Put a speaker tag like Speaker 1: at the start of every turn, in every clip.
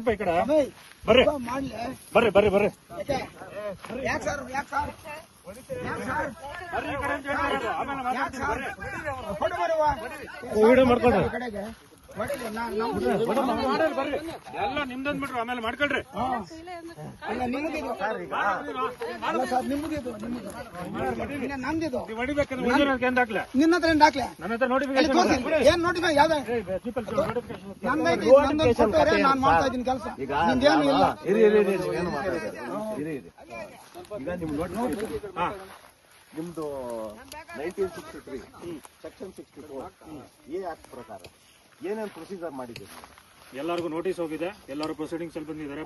Speaker 1: ಯಾಕಪ್ಪ ಈ ಕಡೆ ಬರ್ರಿ ಬರ್ರಿ ಬರ್ರಿ ಬರ್ರಿ ವಿಡಿಯೋ ಮಾಡ್ಕೊಳ್ರಿ ಎಲ್ಲ ನಿಮ್ದೊಂದ್ ಬಿಡ್ರಿ ಆಮೇಲೆ ಮಾಡ್ಕೊಳ್ರಿ
Speaker 2: ನಿನ್ನ ಹತ್ರ ದಾಖಲೆ
Speaker 1: ನನ್ನ ಹತ್ರ ನೋಟಿಫಿಕೇಶನ್
Speaker 2: ಏನ್ ನೋಟಿಫಿಕೇಶನ್ ನಾನು ಮಾಡ್ತಾ ಇದ್ದೀನಿ ಕೆಲಸ ನಿಮ್ದೇನು ಇಲ್ಲ.
Speaker 3: ಈಗ ನಿಮ್ದು 1963 ಸೆಕ್ಷನ್ 64 ಎ ಆಕ್ಟ್ ಪ್ರಕಾರ ಏನೇನು ಪ್ರೊಸೀಜರ್ ಮಾಡಿದ್ದೀರಿ?
Speaker 1: ಎಲ್ಲರಿಗೂ ನೋಟಿಸ್ ಹೋಗಿದೆ, ಎಲ್ಲರೂ ಪ್ರೊಸೀಡಿಂಗ್ಸ್ ಅಲ್ಲಿ ಬಂದಿದ್ದಾರೆ,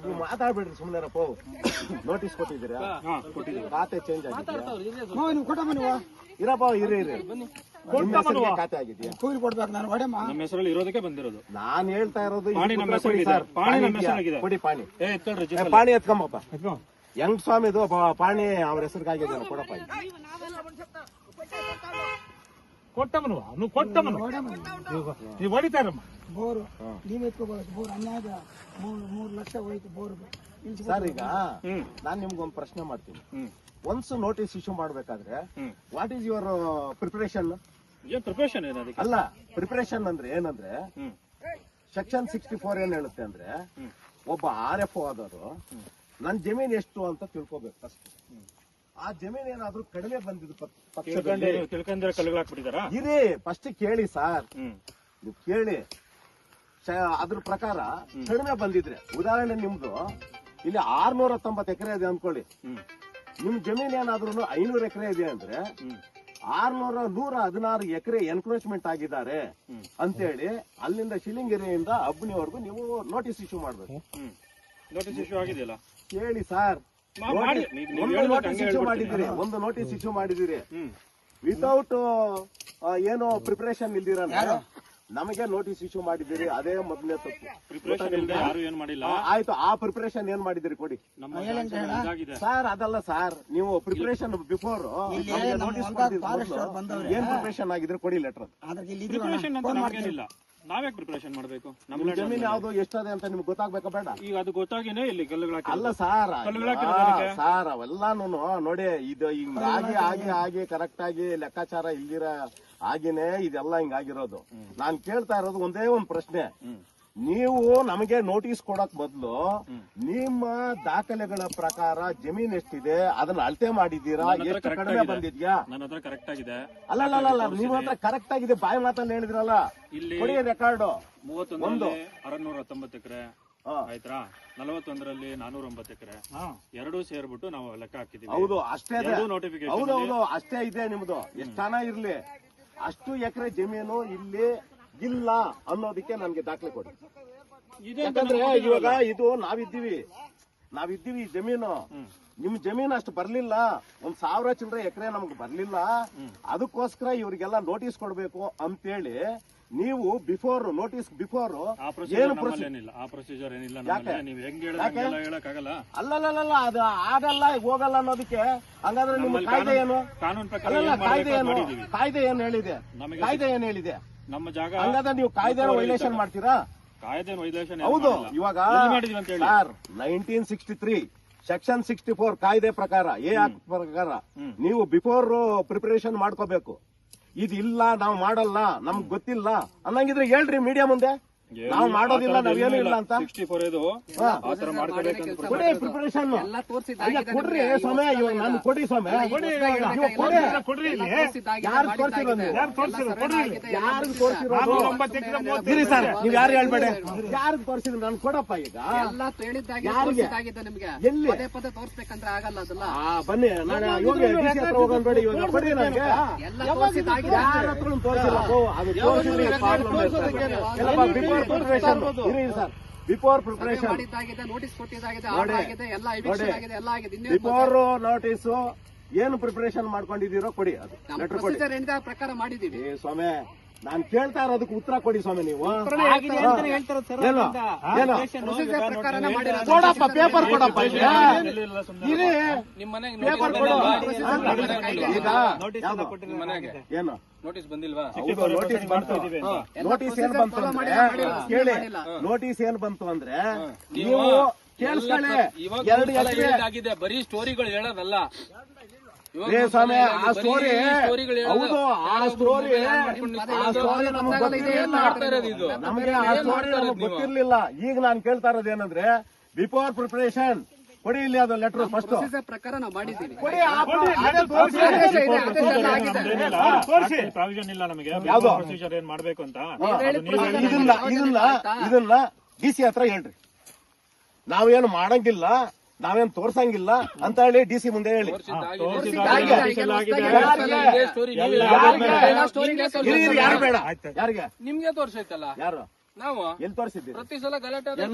Speaker 3: ನೀವು ಮಾತಾಡ್ಬೇಡ್ರಿ ಸುಮ್ಮನೆ ನೋಟಿಸ್ ಕೊಟ್ಟಿದ್ದೀರಾ? ಖಾತೆ ಚೇಂಜ್ ಆಗಿದೆ ಇರಪ್ಪ ಇರಿ ಖಾತೆ ಆಗಿದೆಯಾ?
Speaker 2: ಕೂಲಿ ಕೊಡ್ಬೇಕು ನಾನು ಒಡೆ
Speaker 1: ನಮ್ಮ ಹೆಸರಲ್ಲಿ ಇರೋದಕ್ಕೆ ಬಂದಿರೋದು.
Speaker 3: ನಾನು ಹೇಳ್ತಾ ಇರೋದು
Speaker 1: ಪಾಣಿ ನಮ್ಮ ಹೆಸರಿಗಿದೆ, ಪಾಣಿ ನಮ್ಮ ಹೆಸರಿಗಿದೆ.
Speaker 3: ಕೊಡಿ ಪಾಣಿ,
Speaker 1: ಎತ್ಕೊಳ್ರಿ
Speaker 3: ಪಾಣಿ ಎತ್ಕೊಂಬಪ್ಪ. ಯಂಗ್ ಸ್ವಾಮಿದು ಪಾಣಿ ಅವ್ರ ಹೆಸರಿಗಾಗಿದೆ, ಕೊಡಪ್ಪ.
Speaker 1: ಕೊಟ್ಟಮನು ನೀವು ಕೊಟ್ಟಮನು ನೀವು ಹೊಡಿತಾರಮ್ಮ
Speaker 2: ಬೋರು ನೀವ್ ಎತ್ಕೋಬಹುದು. ಬೋರ್ ಅನ್ಯಾಯ 3 ಲಕ್ಷ ಹೋಯ್ತು ಬೋರ್.
Speaker 3: ಸರ್ ಈಗ ನಾನ್ ನಿಮ್ಗೊಂದು ಪ್ರಶ್ನೆ ಮಾಡ್ತೀನಿ. ಒನ್ಸ್ ನೋಟಿಸ್ ಇಶ್ಯೂ ಮಾಡ್ಬೇಕಾದ್ರೆ what is your preparation?
Speaker 1: Preparation
Speaker 3: ಅಲ್ಲ, ಪ್ರಿಪರೇಷನ್ ಅಂದ್ರೆ ಏನಂದ್ರೆ ಸೆಕ್ಷನ್ 64 ಏನ್ ಹೇಳುತ್ತೆ ಅಂದ್ರೆ ಒಬ್ಬ RFO ಆದವರು ನನ್ ಜಮೀನ್ ಎಷ್ಟು ಅಂತ ತಿಳ್ಕೊಬೇಕು ಫಸ್ಟ್. ಆ ಜಮೀನ್ ಏನಾದ್ರೂ ಕಡಿಮೆ ಬಂದಿದ್ದು
Speaker 1: ತಿಳ್ಕೊಂಡ್ರೆ ಕಲ್ಲುಗಳಾಕ್ಬಿಟ್ಟಿದಾರ
Speaker 3: ಇರಿ ಫಸ್ಟ್ ಕೇಳಿ ಸರ್, ನೀವು ಕೇಳಿ. ಅದ್ರ ಪ್ರಕಾರ ಕಡಿಮೆ ಬಂದಿದ್ರೆ, ಉದಾಹರಣೆ ನಿಮ್ದು ಇಲ್ಲಿ 690 ಎಕರೆ ಇದೆ ಅನ್ಕೊಳ್ಳಿ, ನಿಮ್ ಜಮೀನ್ ಏನಾದ್ರೂ 500 ಎಕರೆ ಇದೆ ಅಂದ್ರೆ 116 ಎಕರೆ ಎನ್ಕ್ರೋಚ್ಮೆಂಟ್ ಆಗಿದ್ದಾರೆ ಅಂತೇಳಿ ಅಲ್ಲಿಂದ ಶಿಲಿಂಗೆರೆಯಿಂದ ಅಬ್ನಿವರೆಗೂ ನೀವು ನೋಟಿಸ್ ಇಶ್ಯೂ ಮಾಡ್ಬೇಕು.
Speaker 1: ನೋಟಿಸ್ ಇಶ್ಯೂ ಆಗಿದೆಯಲ್ಲ
Speaker 3: ಕೇಳಿ ಸರ್, ಒಂದು ನೋಟಿಸ್ ಇಶ್ಯೂ ಮಾಡಿದಿರಿ ವಿತೌಟ್ ಏನೋ ಪ್ರಿಪರೇಷನ್ ಇಲ್ದಿರ ನಮಗೆ ನೋಟಿಸ್ ಇಶ್ಯೂ ಮಾಡಿದಿರಿ, ಅದೇ ಮೊದಲನೇ ತಪ್ಪು. ಆಯ್ತು, ಆ ಪ್ರಿಪರೇಷನ್ ಏನ್ ಮಾಡಿದಿರಿ ಕೊಡಿ ಸರ್. ಅದಲ್ಲ ಸರ್, ನೀವು ಪ್ರಿಪರೇಷನ್ ಬಿಫೋರ್ ನೋಟಿಸ್ ಏನ್ ಪ್ರಿಪರೇಷನ್ ಆಗಿದ್ರೆ ಕೊಡಿ ಲೆಟರ್.
Speaker 1: ನಾವೇ ಪ್ರಿಪರೇಷನ್ ಮಾಡ್ಬೇಕು?
Speaker 3: ನಮ್ಮ ಜಮೀನ್ ಯಾವ್ದು ಎಷ್ಟದೆ ಅಂತ ನಿಮ್ಗೆ ಗೊತ್ತಾಗ್ಬೇಕಾ ಬೇಡ?
Speaker 1: ಈಗ ಅದು ಗೊತ್ತಾಗಿನೇ ಇಲ್ಲಿ ಕಲ್ಲುಗಳ
Speaker 3: ಅಲ್ಲ ಸರ್, ಸರ್ ಅವೆಲ್ಲಾನು ನೋಡಿ, ಇದು ಹಿಂಗಾಗಿ ಆಗಿ ಕರೆಕ್ಟ್ ಆಗಿ ಲೆಕ್ಕಾಚಾರ ಇಲ್ದಿರ ಆಗಿನೇ ಇದೆಲ್ಲ ಹಿಂಗಾಗಿರೋದು. ನಾನ್ ಕೇಳ್ತಾ ಇರೋದು ಒಂದೇ ಒಂದ್ ಪ್ರಶ್ನೆ, ನೀವು ನಮಗೆ ನೋಟಿಸ್ ಕೊಡಕ್ ಬದಲು ನಿಮ್ಮ ದಾಖಲೆಗಳ ಪ್ರಕಾರ ಜಮೀನ್ ಎಷ್ಟಿದೆ ಅದನ್ನ ಅಳತೆ ಮಾಡಿದ್ದೀರಾ? ಎಷ್ಟು ಕಡಿಮೆ ಬಂದಿದ್ಯಾ?
Speaker 1: ನನ್ನ ಹತ್ರ ಕರೆಕ್ಟ್ ಆಗಿದೆ.
Speaker 3: ಅಲ್ಲ ನಿಮ್ಮ ಹತ್ರ ಕರೆಕ್ಟ್ ಆಗಿದೆ, ಬಾಯಿ ಮಾತಲ್ಲಿ ಹೇಳಿದ್ರಲ್ಲ, ಕೊಡಿ ರೆಕಾರ್ಡ್.
Speaker 1: 31 619 ಎಕರೆ ಆಯ್ತಾ, 41ರಲ್ಲಿ 409 ಎಕರೆ, ಎರಡೂ ಸೇರ್ಬಿಟ್ಟು ನಾವು ಲೆಕ್ಕ ಹಾಕಿದೀವಿ.
Speaker 3: ಹೌದು, ಅಷ್ಟೇ
Speaker 1: ನೋಟಿಫಿಕೇಶನ್.
Speaker 3: ಹೌದು ಅಷ್ಟೇ ಇದೆ ನಿಮ್ದು. ಎಷ್ಟು ಚೆನ್ನಾಗಿರ್ಲಿ, ಅಷ್ಟು ಎಕರೆ ಜಮೀನು ಇಲ್ಲಿ ಇಲ್ಲ ಅನ್ನೋದಕ್ಕೆ ನನ್ಗೆ ದಾಖಲೆ ಕೊಡಿ. ಯಾಕಂದ್ರೆ ಇವಾಗ ಇದು ನಾವಿದ್ದೀವಿ ಜಮೀನು, ನಿಮ್ ಜಮೀನು ಅಷ್ಟು ಬರ್ಲಿಲ್ಲ, 1000 ಚಿಲ್ಲರೆ ಎಕರೆ ನಮ್ಗೆ ಬರ್ಲಿಲ್ಲ, ಅದಕ್ಕೋಸ್ಕರ ಇವ್ರಿಗೆಲ್ಲ ನೋಟಿಸ್ ಕೊಡ್ಬೇಕು ಅಂತೇಳಿ ನೀವು ಬಿಫೋರ್ ನೋಟಿಸ್ ಬಿಫೋರ್ ಏನು
Speaker 1: ಪ್ರೊಸೀಜರ್ ಏನಿಲ್ಲ.
Speaker 3: ಅಲ್ಲಲ್ಲ ಅದು ಆಗಲ್ಲ ಹೋಗಲ್ಲ ಅನ್ನೋದಕ್ಕೆ. ಹಂಗಾದ್ರೆ ನಿಮ್ಮ ಕಾಯ್ದೆ ಏನು? ಕಾಯ್ದೆ ಏನ್ ಹೇಳಿದೆ?
Speaker 1: ನಮ್ಮ ಜಾಗ
Speaker 3: ಹಂಗಾದ್ರೆ ನೀವು ಕಾಯ್ದೆ ವೈಲೇಷನ್ ಮಾಡ್ತೀರಾ?
Speaker 1: ಕಾಯ್ದೆ ವೈಲೇಷನ್
Speaker 3: ಹೌದು. ಇವಾಗ 1963 ಸೆಕ್ಷನ್ 64 ಕಾಯ್ದೆ ಪ್ರಕಾರ, ಎ ಆಕ್ಟ್ ಪ್ರಕಾರ ನೀವು ಬಿಫೋರ್ ಪ್ರಿಪರೇಷನ್ ಮಾಡ್ಕೋಬೇಕು. ಇದಿಲ್ಲ, ನಾವು ಮಾಡಲ್ಲ, ನಮ್ಗ್ ಗೊತ್ತಿಲ್ಲ ಅನ್ನಂಗಿದ್ರೆ ಹೇಳ್ರಿ ಮೀಡಿಯಾ ಮುಂದೆ. ನಾವು ಮಾಡೋದಿಲ್ಲ, ನಾವೇನು ಇಲ್ಲ ಅಂತ ಪ್ರಿಪರೇಷನ್ ಕೊಡ್ರಿ ಸ್ವಾಮಿ. ಇವಾಗ ನಾನು ಕೊಡಿ ಸ್ವಾಮಿ, ಯಾರು ತೋರಿಸಿರೋದು? ಇರಿ ಸರ್, ನೀವ್ ಯಾರು ಹೇಳ್ಬೇಡಿ, ಯಾರು ತೋರಿಸಿದ್ರು ನಾನು ಕೊಡಪ್ಪ. ಈಗ ಎಲ್ಲಿ ಬನ್ನಿ, ನಾನು ಹೋಗೋಣ ಬೇಡಿ, ಇವಾಗ ಕೊಡ್ರಿ ನನಗೆ. ಯಾರ ಹತ್ರ ತೋರಿಸಿಲ್ಲ, ಅದು ತೋರಿಸಿಲ್ಲ. ಬಿಫೋರ್ ಪ್ರಿಪರೇಷನ್ ಬಿಫೋರ್ ನೋಟಿಸ್ ಏನು ಪ್ರಿಪರೇಷನ್ ಮಾಡ್ಕೊಂಡಿದ್ದೀರೋ ಕೊಡಿ, ಅದು ಲೆಟರ್ ಕೊಡಿ.
Speaker 2: ಪ್ರಕಾರ ಮಾಡಿದೀವಿ
Speaker 3: ಸ್ವಾಮಿ, ನಾನ್ ಕೇಳ್ತಾ ಇರೋದಕ್ಕೆ ಉತ್ತರ ಕೊಡಿ ಸ್ವಾಮಿ. ನೀವು ಕೊಡಪ್ಪ, ಪೇಪರ್ ಕೊಡಪ್ಪ. ಈಗ ಏನು
Speaker 4: ನೋಟಿಸ್ ಬಂದಿಲ್ವಾ?
Speaker 3: ನೋಟಿಸ್ ಬಂತು. ನೋಟಿಸ್ ಏನ್ ಬಂತು ಅಂದ್ರೆ ಕೇಳಿ, ನೋಟಿಸ್ ಏನ್ ಬಂತು ಅಂದ್ರೆ ನೀವು ಕೇಳಿಸ್ಕೊಳ್ಳಿ, 2 ಎಕರೆ
Speaker 4: ಆಗಿದೆ. ಬರೀ ಸ್ಟೋರಿಗಳು ಹೇಳೋದಲ್ಲ
Speaker 3: ಸ್ವಾಮಿ. ಆ ಸ್ಟೋರಿ ಹೌದು, ಆ ಸ್ಟೋರಿ ನಮಗೆ ಗೊತ್ತಿರ್ಲಿಲ್ಲ. ಈಗ ನಾನು ಕೇಳ್ತಾ ಇರೋದು ಏನಂದ್ರೆ ಬಿಫೋರ್ ಪ್ರಿಪರೇಷನ್ ಕೊಡಿ, ಇಲ್ಲಿ ಅದು ಲೆಟರ್ ಫಸ್ಟ್
Speaker 4: ಪ್ರಕಾರ ನಾವು ಮಾಡಿದ್ದೀವಿ.
Speaker 1: ಪ್ರಾವಿಷನ್ ಇಲ್ಲ ನಮಗೆ
Speaker 3: ಯಾವ್ದು
Speaker 1: ಪ್ರೊಸೀಜರ್ ಏನ್ ಮಾಡ್ಬೇಕು ಅಂತ.
Speaker 3: ಇದನ್ನ DC ಹತ್ರ ಹೇಳ್ರಿ. ನಾವೇನು ಮಾಡಂಗಿಲ್ಲ, ನಾವೇನ್ ತೋರ್ಸಂಗಿಲ್ಲ ಅಂತ ಹೇಳಿ DC ಮುಂದೆ ಹೇಳಿ. ಯಾರು ಬೇಡ, ಯಾರಿಗೆ?
Speaker 4: ನಿಮ್ಗೆ ತೋರ್ಸೈತಲ್ಲ.
Speaker 3: ಯಾರು?
Speaker 4: ನಾವು
Speaker 3: ಎಲ್ಲಿ ತೋರಿಸಿದ್ದೀವಿ?
Speaker 4: ಪ್ರತಿ ಸಲ ಗಲಾಟೆ
Speaker 3: ಒಳ್ಳೆ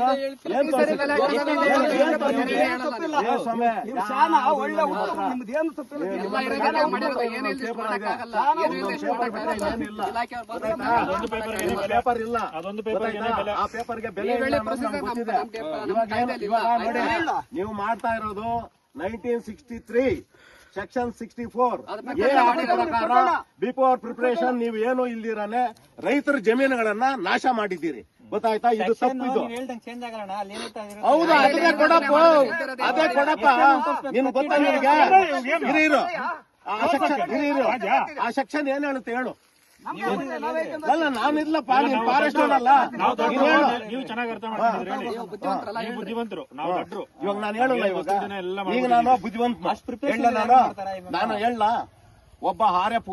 Speaker 3: ಪೇಪರ್ ಇಲ್ಲ,
Speaker 1: ಅದೊಂದು ಪೇಪರ್
Speaker 3: ಆ ಪೇಪರ್ಗೆ ಬೆಲೆ ಇಲ್ಲ ಅನ್ನೋದು ನಮ್ಗೆ ಗೊತ್ತಿದೆ. ಇವಾಗ ನೀವು ಮಾಡ್ತಾ ಇರೋದು 1963 ಸೆಕ್ಷನ್ 64 ಪ್ರಕಾರ ಬಿಫೋರ್ ಪ್ರಿಪರೇಷನ್ ನೀವು ಏನು ಇಲ್ದಿರಾನೆ ರೈತರ ಜಮೀನುಗಳನ್ನ ನಾಶ ಮಾಡಿದ್ದೀರಿ. ಗೊತ್ತಾಯ್ತಾ? ಇದು ತಪ್ಪು. ಇದು ಹೌದು, ಅದೇ ಕೊಡಪ್ಪ, ಅದೇ ಕೊಡಪ್ಪ. ನಿನ್ ಗೊತ್ತಾ ನಿನಗೆ? ಹಿರಿಯರು ಆ ಸೆಕ್ಷನ್ ಏನ್ ಹೇಳುತ್ತೆ ಹೇಳು. ಅಲ್ಲ, ನಾನಿಲ್ಲಪ್ಪ, ನೀನ್ ಫಾರೆಸ್ಟ್ ಅಲ್ಲ.
Speaker 1: ನೀವು ಚೆನ್ನಾಗಿ ಅರ್ಥ ಮಾಡ್ತಿದ್ರಿ, ಬುದ್ಧಿವಂತರು, ನಾವು ದಡ್ರು.
Speaker 3: ಇವಾಗ ನಾನು ಹೇಳಲ್ಲ, ಈಗ ನಾನು ಬುದ್ಧಿವಂತ ನಾನು ಹೇಳ. ಒಬ್ಬ RF,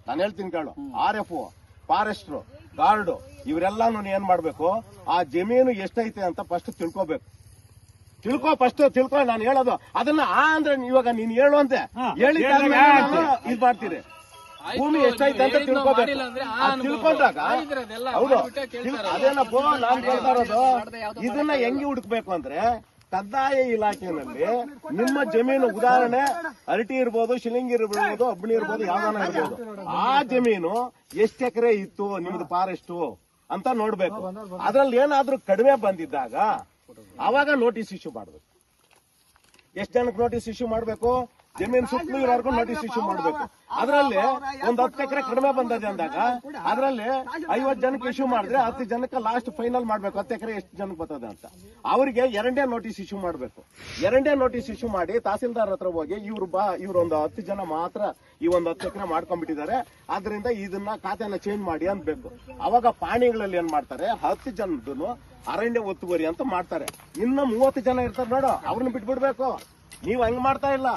Speaker 3: ನಾನು ಹೇಳ್ತೀನಿ ಕೇಳು, RF, ಫಾರೆಸ್ಟ್ರು, ಗಾರ್ಡು, ಇವರೆಲ್ಲಾನು ಏನ್ ಮಾಡ್ಬೇಕು, ಆ ಜಮೀನು ಎಷ್ಟೈತೆ ಅಂತ ಫಸ್ಟ್ ತಿಳ್ಕೊಬೇಕು. ತಿಳ್ಕೊ ನಾನು ಹೇಳೋದು ಅದನ್ನ. ಅಂದ್ರೆ ಇವಾಗ ನೀನ್ ಹೇಳು ಅಂತೆ ಹೇಳಿ ಇದ್ ಮಾಡ್ತೀರಿ. ಭೂಮಿ ಎಷ್ಟೈತೆ ಅಂತ ತಿಳ್ಕೊಬೇಕು. ತಿಳ್ಕೊಂಡಾಗ ಹೌದು, ಅದೇನಪ್ಪ ನಾನ್ ಕೇಳ್ತಾ ಇರೋದು. ಇದನ್ನ ಹೆಂಗೆ ಹುಡುಕ್ಬೇಕು ಅಂದ್ರೆ ಕಂದಾಯ ಇಲಾಖೆಯಲ್ಲಿ ನಿಮ್ಮ ಜಮೀನು, ಉದಾಹರಣೆ ಅರಟಿ ಇರ್ಬೋದು, ಶಿಲಿಂಗಿ ಇರ್ಬೋದು, ಅಬ್ಬಣಿ ಇರ್ಬೋದು, ಯಾವ್ದಾನ ಇರ್ಬೋದು, ಆ ಜಮೀನು ಎಷ್ಟು ಎಕರೆ ಇತ್ತು ನಿಮ್ದು ಫಾರೆಸ್ಟ್ ಅಂತ ನೋಡ್ಬೇಕು. ಅದ್ರಲ್ಲಿ ಏನಾದ್ರೂ ಕಡಿಮೆ ಬಂದಿದ್ದಾಗ ಅವಾಗ ನೋಟಿಸ್ ಇಶ್ಯೂ ಮಾಡ್ಬೇಕು. ಎಷ್ಟು ಜನಕ್ಕೆ ನೋಟಿಸ್ ಇಶ್ಯೂ ಮಾಡ್ಬೇಕು? ಜಮೀನು ಸುತ್ತಲೂ ಇರೋರ್ಗು ನೋಟಿಸ್ ಇಶ್ಯೂ ಮಾಡ್ಬೇಕು. ಅದರಲ್ಲಿ ಒಂದ್ 10 ಎಕರೆ ಕಡಿಮೆ ಬಂದದೆ ಅಂದಾಗ ಅದರಲ್ಲಿ 50 ಜನಕ್ಕೆ ಇಶ್ಯೂ ಮಾಡಿದ್ರೆ 10 ಜನಕ್ಕೆ ಲಾಸ್ಟ್ ಫೈನಲ್ ಮಾಡ್ಬೇಕು 10 ಎಕರೆ ಎಷ್ಟು ಜನಕ್ಕೆ ಬರ್ತದೆ ಅಂತ. ಅವರಿಗೆ 2ನೇ ನೋಟಿಸ್ ಇಶ್ಯೂ ಮಾಡ್ಬೇಕು. 2ನೇ ನೋಟಿಸ್ ಇಶ್ಯೂ ಮಾಡಿ ತಹಸೀಲ್ದಾರ್ ಹತ್ರ ಹೋಗಿ ಇವ್ರೊಂದು 10 ಜನ ಮಾತ್ರ ಈ ಒಂದು 10 ಎಕರೆ ಮಾಡ್ಕೊಂಡ್ಬಿಟ್ಟಿದ್ದಾರೆ, ಆದ್ರಿಂದ ಇದನ್ನ ಖಾತೆನ ಚೇಂಜ್ ಮಾಡಿ ಅನ್ಬೇಕು. ಅವಾಗ ಪಾಣಿಗಳಲ್ಲಿ ಏನ್ ಮಾಡ್ತಾರೆ, 10 ಜನದ್ದು ಅರಣ್ಯ ಒತ್ತುವರಿ ಅಂತ ಮಾಡ್ತಾರೆ. ಇನ್ನು 30 ಜನ ಇರ್ತಾರೆ ನೋಡು, ಅವ್ರನ್ನ ಬಿಟ್ಬಿಡ್ಬೇಕು. ನೀವ್ ಹಂಗ್ ಮಾಡ್ತಾ ಇಲ್ಲ.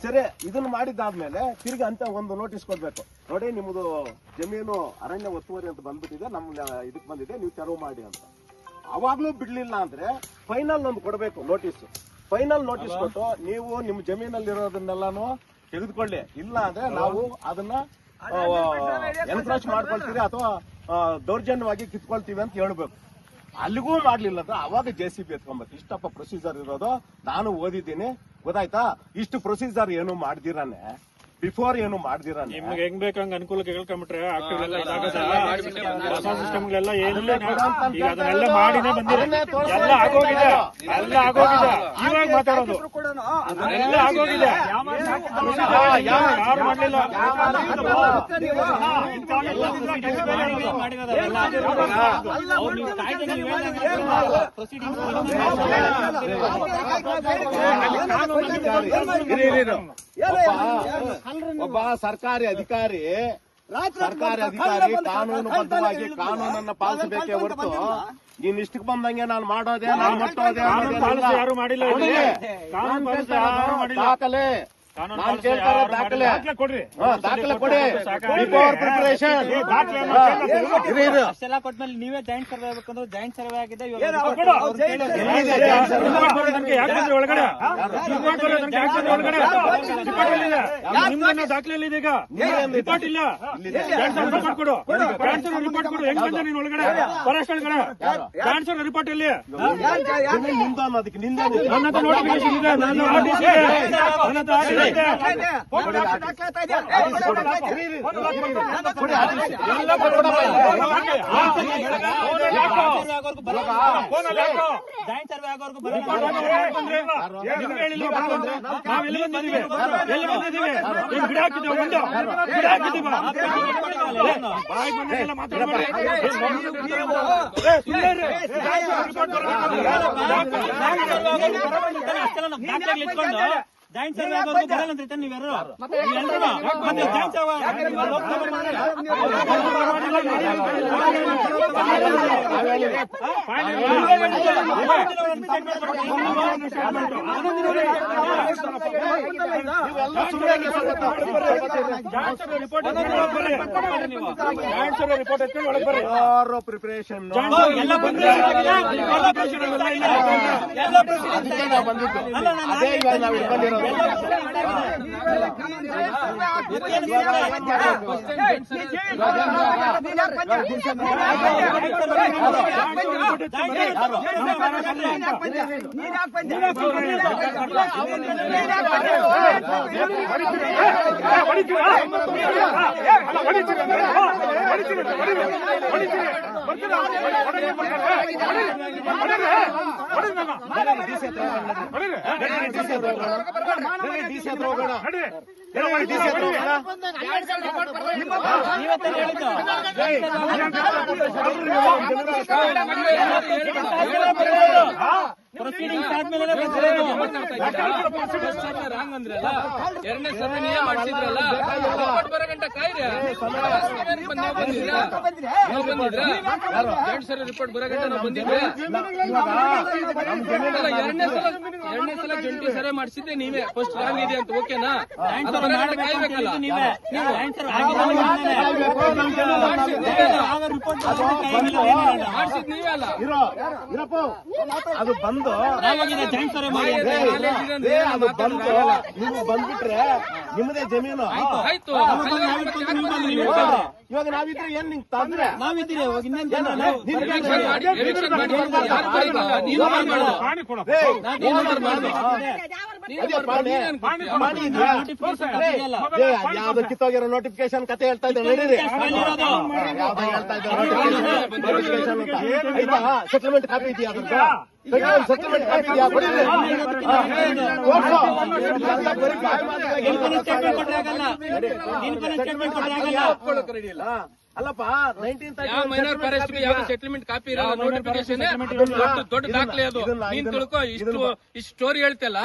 Speaker 3: ಸರಿ, ಇದನ್ನ ಮಾಡಿದ್ದಾದ್ಮೇಲೆ ತಿರ್ಗಿ ಅಂತ ಒಂದು ನೋಟಿಸ್ ಕೊಡ್ಬೇಕು. ನೋಡಿ, ನಿಮ್ದು ಜಮೀನು ಅರಣ್ಯ ಒತ್ತುವರಿ ಅಂತ ಬಂದ್ಬಿಟ್ಟಿದೆ, ನಮ್ ಇದಕ್ ಬಂದಿದೆ, ನೀವು ತೆರವು ಮಾಡಿ ಅಂತ. ಅವಾಗ್ಲೂ ಬಿಡ್ಲಿಲ್ಲ ಅಂದ್ರೆ ಫೈನಲ್ ಒಂದು ಕೊಡ್ಬೇಕು ನೋಟಿಸ್. ಫೈನಲ್ ನೋಟಿಸ್ ಕೊಟ್ಟು ನೀವು ನಿಮ್ ಜಮೀನಲ್ಲಿ ಇರೋದನ್ನೆಲ್ಲಾನು ತೆಗೆದುಕೊಳ್ಳಿ, ಇಲ್ಲ ಅಂದ್ರೆ ನಾವು ಅದನ್ನ ಎನ್ಕ್ರೋಚ್ ಮಾಡ್ಕೊಳ್ತೀವಿ ಅಥವಾ ದೌರ್ಜನ್ಯವಾಗಿ ಕಿತ್ಕೊಳ್ತೀವಿ ಅಂತ ಹೇಳ್ಬೇಕು. ಅಲ್ಲಿಗೂ ಮಾಡ್ಲಿಲ್ಲ ಅಂದ್ರೆ ಅವಾಗ JCB ಎತ್ಕೊಬೇಕು. ಇಷ್ಟಪ್ಪ ಪ್ರೊಸೀಜರ್ ಇರೋದು, ನಾನು ಓದಿದ್ದೀನಿ, ಗೊತ್ತಾಯ್ತಾ? ಇಷ್ಟು ಪ್ರೊಸೀಜರ್ ಏನು ಮಾಡ್ದಿರಾನೆ, ಬಿಫೋರ್ ಏನು ಮಾಡ್ದಿರಾನೆ.
Speaker 1: ನಿಮ್ಗೆ ಹೆಂಗ್ ಬೇಕಂಗ ಅನುಕೂಲಕ್ಕೆ ಹೇಳ್ಕೊಂಡ್ಬಿಟ್ರೆ ಹೊಸ ಸಿಸ್ಟಮ್ಗಳೆಲ್ಲ ಏನಿಲ್ಲ, ಈಗ ಅದನ್ನೆಲ್ಲ ಮಾಡಿನೇ ಬಂದಿದೆ, ಎಲ್ಲ ಆಗೋಗಿದೆ. ಇವಾಗ ಮಾತಾಡೋದು ಎಲ್ಲ ಆಗೋಗಿದೆ, ಯಾರು ಮಾಡ್ಲಿಲ್ಲ.
Speaker 3: ಒಬ್ಬ ಸರ್ಕಾರಿ ಅಧಿಕಾರಿ ಕಾನೂನುಬದ್ಧವಾಗಿ ಕಾನೂನನ್ನ ಪಾಲಿಸಬೇಕೇ ಹೊರತು ನೀನ್ ಇಷ್ಟಕ್ಕೆ ಬಂದಂಗೆ ನಾನು ಮಾಡೋದೇ, ನಾನು ಮಟ್ಟೋದೆ
Speaker 1: ಯಾರು ಮಾಡಿಲ್ಲ.
Speaker 3: ದಾಖಲೆ ನಾನು ಕೇಳ್ತಾ ಇರೋ ದಾಖಲೆ ಕೊಡಿ. ಬಿಫೋರ್ ಪ್ರಿಪರೇಷನ್
Speaker 2: ಕೊಟ್ಮೇಲೆ ನೀವೇ ಜಾಯಿಂಟ್ ಸರ್ವೆ ಆಗ್ಬೇಕಂದ್ರೆ ಜಾಯಿಂಟ್ ಸರ್ವೆ ಆಗಿದೆ.
Speaker 1: ಒಳಗಡೆ ದಾಖಲೆ ಇದೆ, ಈಗ ರಿಪೋರ್ಟ್ ಇಲ್ಲ. ರಿಪೋರ್ಟ್ ಕೊಡು, ರಿಪೋರ್ಟ್ ಕೊಡು. ಹೆಂಗ್ ಬಂದ ನೀನ್ ಒಳಗಡೆ ಫಾರೆಸ್ಟ್ ಒಳಗಡೆ? ಟ್ರಾನ್ಸ್ಫರ್ ರಿಪೋರ್ಟ್ ಇಲ್ಲಿ
Speaker 3: ನಿಮ್ದು ಅನ್ನೋದಕ್ಕೆ ನಿಂದ
Speaker 1: ನನ್ನ ಹತ್ರ ನೋಟಿಫಿಕೇಶನ್ ಇದೆ, ನನ್ನ ಗಿಡ ಹಾಕಿದ್ದೀವಿ ಗಿಡ ಹಾಕಿದ್ದೀವಿ
Speaker 5: ಜಾಯಿಂಟ್ ಸರ್ವೆ ಆಗೋರ್ಗು ಬರಲ್ಲ ಅಂತ ನೀವೆಲ್ಲರೂ
Speaker 3: ಪ್ರಿಪರೇಷನ್
Speaker 5: ಪ್ರೊಸೀಡಿಂಗ್ಸ್ ಆದ್ಮೇಲೆ
Speaker 4: ರಾಂಗ್ ಅಂದ್ರಲ್ಲ, ಎರಡನೇ ಸರ್ವೆ ನೀವೇ ಮಾಡಿಸಿದ್ರಲ್ಲ, ಬರೋ ಗಂಟೆ ಕಾಯ್ರಿ. ಬಂದಿದ್ರಾ ಎರಡ್ ಸರ್ವೆ ರಿಪೋರ್ಟ್ ಬರೋ ಗಂಟೆ ನಾವು ಬಂದಿದ್ವಿ. ಎರಡನೇ ಸಲ ಜಂಟಿ ಸರ್ವೆ ಮಾಡಿಸಿದ್ದೆ ನೀವೇ. ಫಸ್ಟ್ ರಾಂಗ್ ಇದೆ ಅಂತ ಓಕೆನಾ? ಕಾಯ್ಬೇಕಲ್ಲ
Speaker 5: ನೀವೇ
Speaker 4: ಮಾಡಿಸಿದ್ ನೀವೇ ಅಲ್ಲ.
Speaker 3: ಇರಪ್ಪ ಅದು ಬಂದು
Speaker 5: ಜಾಯಿಂಟ್ ಸರ್ವೆ ಮಾಡಿ
Speaker 3: ಅದು ಬಂದು ನೀವು ಬಂದ್ಬಿಟ್ರೆ ನಿಮ್ಮದೇ ಜಮೀನು.
Speaker 4: ಆಯ್ತು,
Speaker 3: ಇವಾಗ ನಾವಿದ್ರೆ ಏನ್ ನಿಂಗೆ ತಂದ್ರೆ
Speaker 5: ನಾವಿದ್ದೀರಿ ಇನ್ನೇನ್
Speaker 3: ಯಾವ್ದು ಕಿತ್ತೋಗಿರೋ ನೋಟಿಫಿಕೇಶನ್ ಕತೆ ಹೇಳ್ತಾ ಇದ್ದೆ ನಡೀರಿ. ಯಾವ್ದು ಹೇಳ್ತಾ ಇದ್ದೆ ನೋಟಿಫಿಕೇಶನ್ ಆಯ್ತಾ? ಸೆಟಲ್ಮೆಂಟ್ ಕಾಪಿ ಇದೆಯಾ ಅದ್ರದ್ದು? ಸೆಟಲ್ಮೆಂಟ್ ಕಾಪಿ ಇದೆಯಾ? ಅಲ್ಲಪ್ಪ,
Speaker 4: ಯಾವ ಮೈನರ್ ಫಾರೆಸ್ಟ್ ಯಾವ ಸೆಟಲ್ಮೆಂಟ್ ಕಾಪಿ ಇರಲ್ಲ, ನೋಟಿಫಿಕೇಶನ್ ದೊಡ್ಡ ದಾಖಲೆ ಅದು. ನೀನ್ ತಿಳ್ಕೊ, ಇಷ್ಟು ಸ್ಟೋರಿ ಹೇಳ್ತಲ್ಲ,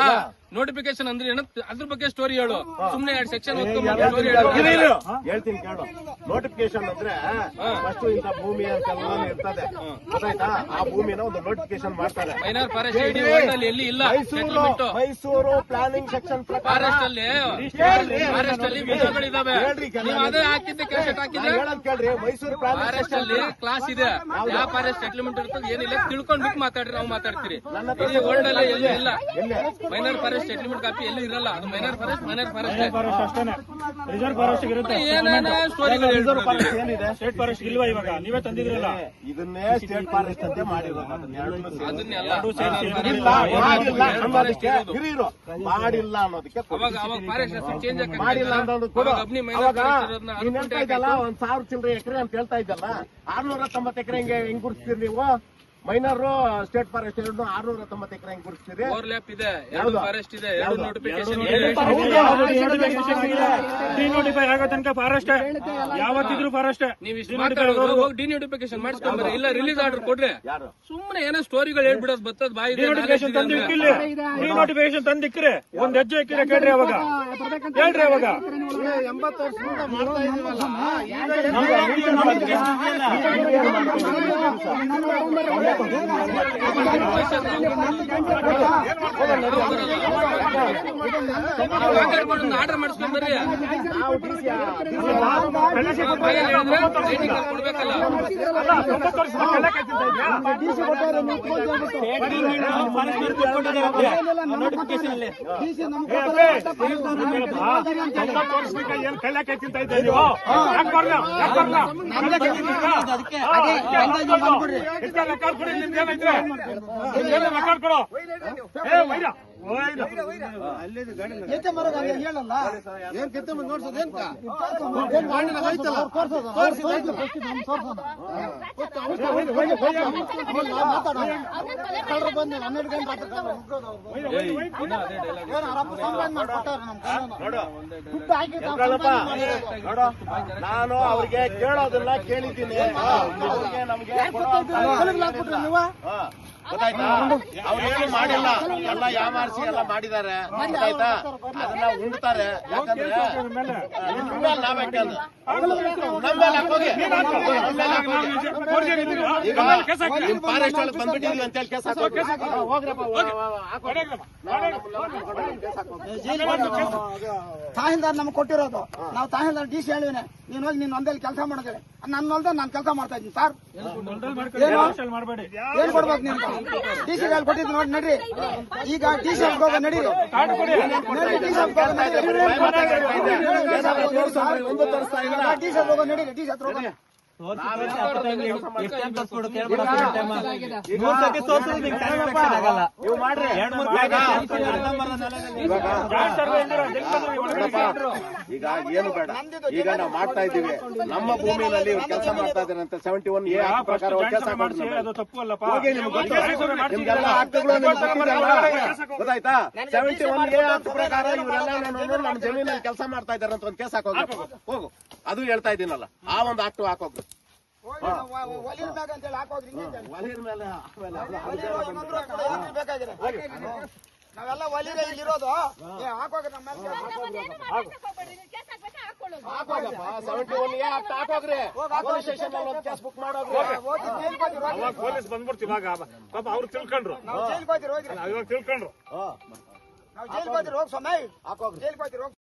Speaker 4: ನೋಟಿಫಿಕೇಶನ್ ಅಂದ್ರೆ ಏನೋ ಅದ್ರ ಬಗ್ಗೆ ಸ್ಟೋರಿ ಹೇಳು. ಸುಮ್ನೆ 2 ಸೆಕ್ಷನ್ ಸ್ಟೋರಿ ಹೇಳು.
Speaker 3: ಹೇಳ್ತೀನಿ ಕೇಳು. ನೋಟಿಫಿಕೇಶನ್ ಅಂದ್ರೆ ಫಸ್ಟ್ ಇಂಥ ಭೂಮಿ ಅಂತೆಲ್ಲ ಇರ್ತದೆ, ಗೊತ್ತಾಯ್ತಾ? ಆ ಭೂಮಿನ ಒಂದು ನೋಟಿಫಿಕೇಶನ್ ಮಾಡ್ತಾರೆ.
Speaker 4: ಮೈನರ್ ಫಾರೆಸ್ಟ್ ಎಲ್ಲಿ ಇಲ್ಲ.
Speaker 3: ಮೈಸೂರು ಪ್ಲಾನಿಂಗ್ ಸೆಕ್ಷನ್
Speaker 4: ಫಾರೆಸ್ಟ್ ಅಲ್ಲಿ ವಿಧಗಳಿದಾವೆ. ನೀವು ಅದೇ ಹಾಕಿದ್ದೆ ಕ್ಯಾಸೆಟ್ ಹಾಕಿದ್ರೆ
Speaker 3: ಹೇಳೋದ್ ಕೇಳ್ರಿ. ಮೈಸೂರು
Speaker 4: ಫಾರೆಸ್ಟ್ ಅಲ್ಲಿ ಕ್ಲಾಸ್ ಇದೆ. ಯಾವ ಫಾರೆಸ್ಟ್ ಸೆಟಲ್ಮೆಂಟ್ ಇರ್ತದೆ ಏನಿಲ್ಲ ತಿಳ್ಕೊಂಡ್ಬಿಟ್ಟು ಮಾತಾಡ್ರಿ. ನಾವು ಮಾತಾಡ್ತೀರಿ. ವರ್ಲ್ಡ್ ಅಲ್ಲಿ ಎಲ್ಲಿ ಇಲ್ಲ ಮೈನರ್ ಫಾರೆಸ್ಟ್ ಸೆಟಲ್ಮೆಂಟ್ ಕಾಪಿ ಎಲ್ಲಿ ಇರಲ್ಲ. ಅದು ಮೈನರ್ ಫಾರೆಸ್ಟ್
Speaker 1: ಅಷ್ಟೇನೆ. ರಿಸರ್ವ್ ಫಾರೆಸ್ಟ್ ಇರುತ್ತೆ.
Speaker 4: ಏನೇನೋ ಸ್ಟೋರಿಗಳು ಹೇಳ್ತಾರೆ.
Speaker 3: ಏನಿದೆ?
Speaker 1: ಸ್ಟೇಟ್ ಫಾರೆಸ್ಟ್ ಇಲ್ವಾ? ಇವಾಗ ನೀವೇ ತಂದಿದ್ರಲ್ಲ.
Speaker 3: ಇದನ್ನೇ ಸ್ಟೇಟ್ ಫಾರೆಸ್ಟ್ ಅಂತ ಮಾಡಿರೋದು.
Speaker 4: ಅದನ್ನೆಲ್ಲ
Speaker 3: ಮಾಡಿಲ್ಲ ಅನ್ನೋದಕ್ಕೆ
Speaker 4: ಅವಾಗ ಫಾರೆಸ್ಟ್ ಚೇಂಜ್
Speaker 3: ಮಾಡಿಲ್ಲ ಅನ್ನೋದು ಕೂಡ ನೀನ್ ಹೇಳ್ತಾ ಇದ್ದಲ್ಲ, 1000 ಚಿಲ್ಲರೆ ಎಕರೆ ಅಂತ ಹೇಳ್ತಾ ಇದ್ದಲ್ಲ, 690 ಎಕರೆ ಹೆಂಗ್ ಗುರುತಿಸ್ತೀರಿ ನೀವು? ಮೈನರು ಸ್ಟೇಟ್ ಫಾರೆಸ್ಟ್ 690 ಎಕರೆ ಹೆಂಗ್ ಗುರುತಿಸ್ತೀರಿ?
Speaker 4: ಓವರ್ಲ್ಯಾಪ್ ಇದೆ, ಎರಡು ಫಾರೆಸ್ಟ್ ಇದೆ, ಎರಡು ನೋಟಿಫಿಕೇಶನ್
Speaker 1: ಡಿನೋಟಿಫೈ ಆಗೋ ತನಕ ಫಾರೆಸ್ಟ್ ಯಾವತ್ತಿದ್ರು ಫಾರೆಸ್ಟ್.
Speaker 4: ನೀವು ಇಷ್ಟು ಮಾತಾಡೋದು ಹೋಗಿ ಡಿನೋಟಿಫಿಕೇಶನ್ ಮಾಡಿಸ್ಕೊಂಡ್ಬರ್ರಿ. ಇಲ್ಲ ರಿಲೀಸ್ ಆರ್ಡರ್ ಕೊಡ್ರಿ. ಸುಮ್ಮನೆ ಏನೋ ಸ್ಟೋರಿಗಳು ಹೇಳ್ಬಿಡೋದು ಬರ್ತದ ಬಾಯಿ.
Speaker 1: ಡಿನೋಟಿಫಿಕೇಶನ್ ತಂದಿಕ್ಕಿಲ್ಲ. ಡಿನೋಟಿಫಿಕೇಶನ್ ತಂದಿಕ್ಕ್ರೆ ಒಂದ್ ಹೆಜ್ಜೆ ಇಕ್ಕಿದ್ರೆ ಕೇಳ್ರಿ. ಅವಾಗ ಹೇಳ್ರಿ. ಅವಾಗ
Speaker 3: 80 ವರ್ಷದಿಂದ ಮಾಡ್ತಾ ಇದೀವಲ್ಲ.
Speaker 4: ಆರ್ಡರ್ ಮಾಡಿಸ್ಕೊಂಡ್ಬರ್ರಿ. ಕೊಡ್ಬೇಕಲ್ಲ.
Speaker 5: ನೋಟಿಫಿಕೇಶನ್ ಅಲ್ಲಿ
Speaker 1: ಏನ್ ಕೈಲಾಕ ತಿಂತ ಇದ್ದೆ ನೀವು? ಯಾಕೆ ಬರ್ಲ? ರೆಕಾರ್ಡ್ ಕೊಡಿ. ನಿಮ್ಗೆ ಏನೈತ್ರಿ? ರೆಕಾರ್ಡ್ ಕೊಡು. ಏ ವೈರ
Speaker 2: ಏಕೆ ಮರಗ ಹಂಗೆ ಹೇಳಲ್ಲ
Speaker 3: ಏನ್ ಕಿತ್ತ ಮುಂದೆ ನೋಡ್ಸೋದೇನ್
Speaker 2: ಕಳ್ಳರು ಬಂದು 12 ಗಂಟೆ
Speaker 3: ನೋಡು ನಾನು ಅವ್ರಿಗೆ ಕೇಳೋದನ್ನ ಕೇಳಿದ್ದೀನಿ ಅವ್ರಿಗೆ ನಮ್ಗೆ ಗೊತ್ತಾಯ್ತಾ ಅವ್ರೇನು ಮಾಡಿಲ್ಲ ಎಲ್ಲ ಯಾಮಾರಿಸಿ ಎಲ್ಲ ಮಾಡಿದ್ದಾರೆ ಗೊತ್ತಾಯ್ತಾ ಅದನ್ನ ಉಣ್ತಾರೆ ಯಾಕಂದ್ರೆ ನಾವೇ ಈಗ ನಿಮ್ ಫಾರೆಸ್ಟ್ ಒಳಗೆ ಬಂದ್ಬಿಟ್ಟಿದೀವಿ ಅಂತ ಹೇಳಿ ಕೇಸ್
Speaker 2: ತಹಸೀಲ್ದಾರ್ ನಮ್ಗೆ ಕೊಟ್ಟಿರೋದು ನಾವು ತಹಸೀಲ್ದಾರ್ ಡಿ ಸಿ ಹೇಳಿವಿನೆ ನೀನ್ ಹೋಗಿ ನೀನ್ ಒಂದಲ್ಲಿ ಕೆಲಸ ಮಾಡೋದೇಳಿ ನನ್ನ ಹೊಲ್ದ ನಾನು ಕೆಲಸ ಮಾಡ್ತಾ ಇದ್ದೀನಿ ಸರ್ ಏನ್ ಕೊಡ್ಬೇಕು ನೀವು ಡಿ ಸಿ ಕೊಟ್ಟಿದ್ದು ನೋಡಿ ನಡ್ರಿ ಈಗ ಡಿ ಸಿ ಹೋಗೋ ನಡಿ ಡಿ ಸಿ ಹೋಗೋ ನಡಿ ಡಿ ಸಿ ಹತ್ರ ಹೋಗೋಣ
Speaker 3: ನೀವು ಮಾಡ್ರಿ ಈಗ ಏನು ಬೇಡ ಈಗ ನಾವು ಮಾಡ್ತಾ ಇದ್ದೀವಿ ನಮ್ಮ ಭೂಮಿಯಲ್ಲಿ ಕೆಲಸ ಮಾಡ್ತಾ ಇದ್ದಾರೆ ಅಂತ 71A ಪ್ರಕಾರ ಕೆಲಸ ಹೋಗಿ ನಿಮ್ಗೆಲ್ಲ ಹಕ್ಕುಗಳು ಗೊತ್ತಾಯ್ತಾ 71A ಪ್ರಕಾರ ಇವರೆಲ್ಲ ನನ್ನ ಜಮೀನಲ್ಲಿ ಕೆಲಸ ಮಾಡ್ತಾ ಇದ್ದಾರೆ ಅಂತ ಒಂದು ಕೇಸ್ ಹಾಕೋದು ಹೋಗು ಅದು ಹೇಳ್ತಾ ಇದ್ದೀನಲ್ಲ ಆ ಒಂದು ಆಕ್ಟ್ ಹಾಕೋದು
Speaker 2: ನಾವೆಲ್ಲ ಒಲಿರೆ ಇಲ್ಲಿರೋದು ಹಾಕೋಗ
Speaker 1: ಪೊಲೀಸ್ ಬಂದ್ಬಿಡ್ತೀವಿ ಇವಾಗ ಪಾಪ ಅವ್ರು ತಿಳ್ಕೊಂಡ್ರು
Speaker 2: ನಾವು ಜೈಲ್ಗೆ ಹೋಗ್ತಿರೋ
Speaker 1: ತಿಳ್ಕೊಂಡ್ರು
Speaker 2: ನಾವು ಜೈಲ್ಗೆ ಹೋಗ್ತಿರೋ ಹೋಗಿ ಸಮಯ ಜೈಲ್ಗೆ ಹೋಗ್ತಿರೋ